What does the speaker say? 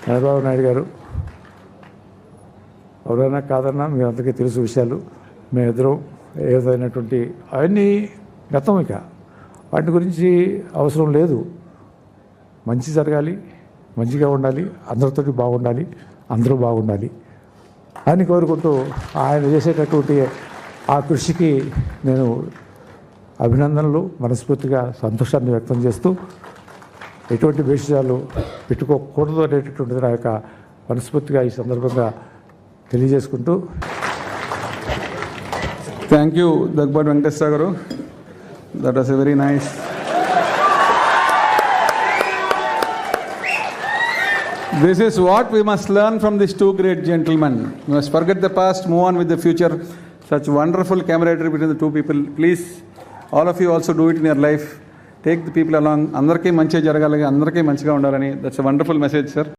చంద్రబాబు నాయుడు గారు ఎవరైనా కాదన్నా మీ అందరికీ తెలుసు విషయాలు. మేమిద్దరం ఏదైనటువంటి అవన్నీ గతం, ఇక వాటి గురించి అవసరం లేదు. మంచి జరగాలి, మంచిగా ఉండాలి, అందరితోటి బాగుండాలి, అందరూ బాగుండాలి అని కోరుకుంటూ ఆయన చేసేటటువంటి ఆ కృషికి నేను అభినందనలు, మనస్ఫూర్తిగా సంతోషాన్ని వ్యక్తం చేస్తూ ఎటువంటి విషయాలు పెట్టుకోకూడదు అనేటటువంటిది నా యొక్క మనస్ఫూర్తిగా ఈ సందర్భంగా తెలియజేసుకుంటూ. థ్యాంక్ యూ దగ్గుబాటి వెంకటేశ్వర గారు. That was a very nice. This is what we must learn from these two great gentlemen. We must forget the past, move on with the future. Such wonderful camaraderie between the two people. Please, all of you also do it in your life. Take the people along. Andarki manchiga jaragali, andarki manchiga undalani. That's a wonderful message, sir.